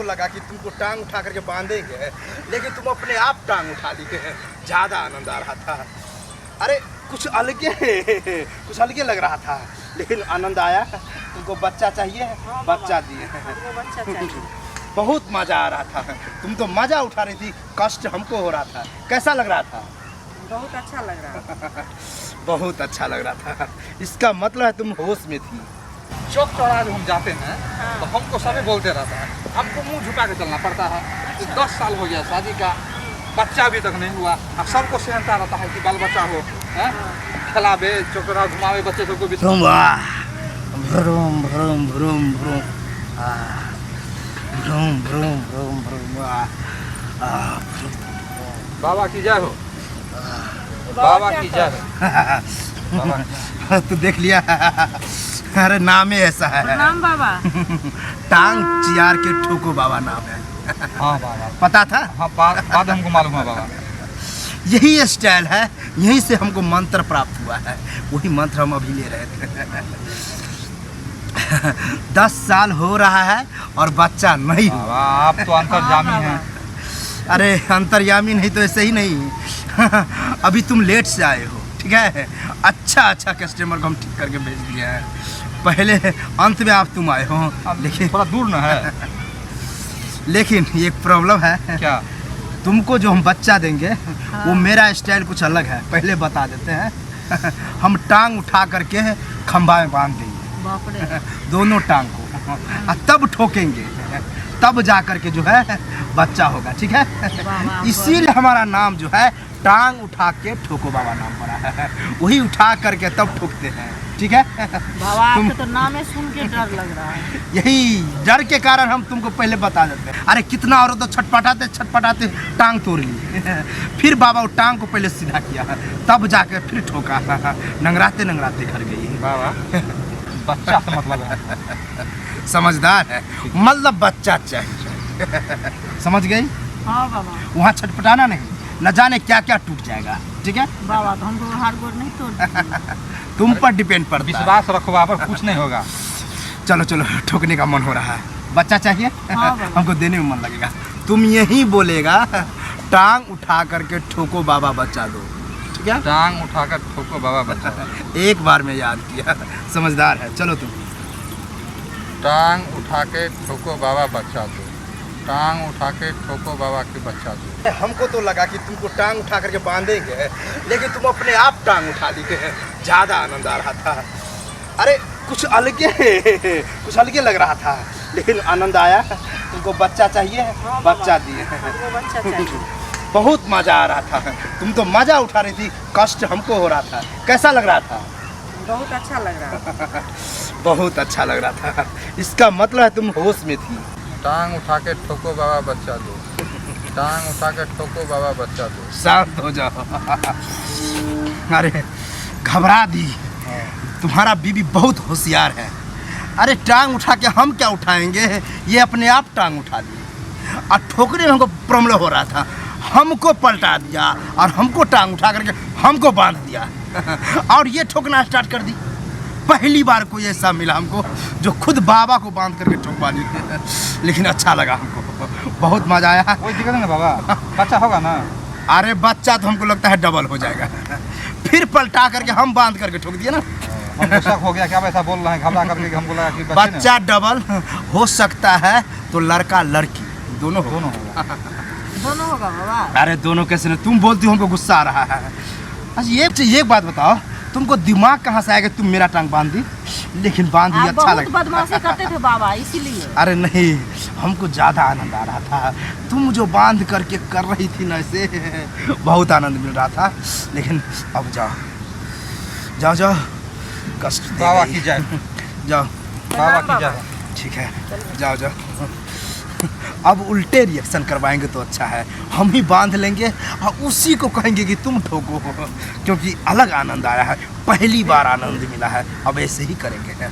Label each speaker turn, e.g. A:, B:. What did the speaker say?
A: लगा कि तुमको टांग उठा करके बांधेंगे, लेकिन तुम अपने आप टांग उठा लिए हैं। ज़्यादा आनंद आ रहा था। अरे कुछ अलगे लग रहा था, लेकिन आनंद आया। तुमको बच्चा चाहिए?
B: हाँ,
A: बच्चा दिए हैं।
B: हमको बच्चा चाहिए।
A: बहुत मज़ा आ रहा था। तुम तो मज़ा उठा रही थी, कष्ट हमको हो रहा था। कैसा लग रहा था?
B: बहुत अच्छा लग रहा है।
A: बहुत अच्छा लग रहा था। इसका मतलब है तुम होश में थी।
C: चौक चौराहे हम जाते हैं
B: हाँ।
C: तो हमको सभी बोलते रहता है, हमको मुंह झुका के चलना पड़ता है। 10 साल हो गया शादी का, बच्चा अभी तक नहीं हुआ। अब सबको सहनता रहता है कि बाल बच्चा हो, खिलावे चौकरा घुमावे बच्चे सबको भी।
A: भ्रूम भ्रूम भ्रूम भ्रूम भ्रूम भ्रूम भ्रूम भ्रूम।
C: बाबा की जय हो, बाबा की जय हो। बाबा
A: तू देख लिया? अरे नाम ही ऐसा है।
B: नाम बाबा
A: टांग चियार के ठोको बाबा नाम है।
C: हाँ बाबा,
A: पता था?
C: हाँ बाद हमको मालूम है बाबा।
A: यही स्टाइल है, यहीं से हमको मंत्र प्राप्त हुआ है। वही मंत्र हम अभी ले रहे थे। 10 साल हो रहा है और बच्चा नहीं हुआ।
C: बाबा आप तो अंतर्जामी हैं।
A: अरे अंतर्यामी नहीं तो ऐसे ही नहीं। अभी तुम लेट से आए हो, ठीक है? अच्छा कस्टमर को हम ठीक करके भेज दिए हैं। पहले अंत में आप तुम आए हो, लेकिन
C: थोड़ा दूर ना है।
A: लेकिन एक प्रॉब्लम है।
C: क्या?
A: तुमको जो हम बच्चा देंगे वो मेरा स्टाइल कुछ अलग है। पहले बता देते हैं। हम टांग उठा करके खंभा में बांध देंगे,
B: बाप रे।
A: दोनों टांग को, और तब ठोकेंगे, तब जा करके जो है बच्चा होगा, ठीक है? इसीलिए हमारा नाम जो है टांग उठा के ठोको बाबा नाम पड़ा है। वही उठा करके तब ठोकते हैं, ठीक है?
B: बाबा आपके तो नामे सुन के डर लग रहा है।
A: यही डर के कारण हम तुमको पहले बता देते हैं। अरे कितना औरत तो छटपटाते टांग तोड़ ली। फिर बाबा वो टांग को पहले सीधा किया, तब जाके फिर ठोका। नंगराते घर गई।
C: बाबा बच्चा से मतलब है।
A: समझदार है, मतलब बच्चा चाहिए। समझ गई?
B: हाँ बाबा।
A: वहाँ छटपटाना नहीं, न जाने क्या क्या टूट जाएगा, ठीक है?
B: बाबा तो हमको हार गोड़ नहीं तोड़।
A: तुम पर डिपेंड पड़ता है।
C: विश्वास रखो बाबा, कुछ नहीं होगा।
A: चलो ठोकने का मन हो रहा है। बच्चा चाहिए?
B: हाँ बाबा।
A: हमको देने में मन लगेगा। तुम यही बोलेगा, टांग उठा करके ठोको बाबा बच्चा दो, ठीक है?
C: टांग उठाकर ठोको बाबा बच्चा दो।
A: एक बार में याद किया। समझदार है। चलो तुम।
C: टांग उठा के ठोको बाबा बच्चा दो, टांग उठा के ठोको बाबा के बच्चा दो।
A: हमको तो लगा कि तुमको टांग उठा करके बांधेंगे, लेकिन तुम अपने आप टांग उठा लिए हैं। ज़्यादा आनंद आ रहा था। अरे कुछ अलगे लग रहा था, लेकिन आनंद आया। तुमको बच्चा चाहिए?
B: हाँ,
A: बच्चा दिए हैं।
B: हमको बच्चा चाहिए।
A: बहुत मज़ा आ रहा था। तुम तो मज़ा उठा रही थी, कष्ट हमको हो रहा था। कैसा लग रहा था?
B: बहुत अच्छा लग रहा है।
A: बहुत अच्छा लग रहा था। इसका मतलब है तुम होश में थी।
C: टांग उठा के ठोको बाबा बच्चा दो, टांग उठा के ठोको बाबा बच्चा दो।
A: शांत हो जाओ। अरे घबरा दी। तुम्हारा बीबी बहुत होशियार है। अरे टांग उठा के हम क्या उठाएंगे, ये अपने आप टांग उठा ली। और ठोकने में हमको प्रॉब्लम हो रहा था, हमको पलटा दिया और हमको टांग उठा करके हमको बांध दिया। और ये ठोकना स्टार्ट कर दी। पहली बार कोई ऐसा मिला हमको जो खुद बाबा को बांध करके ठोकवा ली। लेकिन अच्छा लगा हमको, बहुत मजा आया।
C: कोई दिक्कत नहीं बाबा, बच्चा होगा ना?
A: अरे बच्चा तो हमको लगता है डबल हो जाएगा। फिर पलटा करके हम बांध करके ठोक दिए ना।
C: हमको शक हो गया, क्या वैसा बोल रहे हैं, घबरा करके हमको लगा कि
A: बच्चा डबल हो सकता है, तो लड़का लड़की दोनों
C: दोनों होगा।
B: दोनों होगा बाबा।
A: अरे दोनों कैसे नहीं? तुम बोलती हो हमको गुस्सा आ रहा है। अच्छा ये बात बताओ, तुमको दिमाग कहाँ से आएगा तुम मेरा टांग बांध दी? लेकिन बांध दी, अच्छा
B: बहुत
A: लगा।
B: बदमाशी करते थे बाबा, इसीलिए।
A: अरे नहीं, हमको ज़्यादा आनंद आ रहा था। तुम जो बांध करके कर रही थी ना, ऐसे बहुत आनंद मिल रहा था। लेकिन अब जाओ, कष्ट दे
C: बाबा
A: गई।
C: की जय,
A: जाओ।
C: बाबा की जय।
A: ठीक है, जाओ। अब उल्टे रिएक्शन करवाएंगे तो अच्छा है। हम ही बांध लेंगे और उसी को कहेंगे कि तुम ठोको, क्योंकि अलग आनंद आया है। पहली बार आनंद मिला है। अब ऐसे ही करेंगे।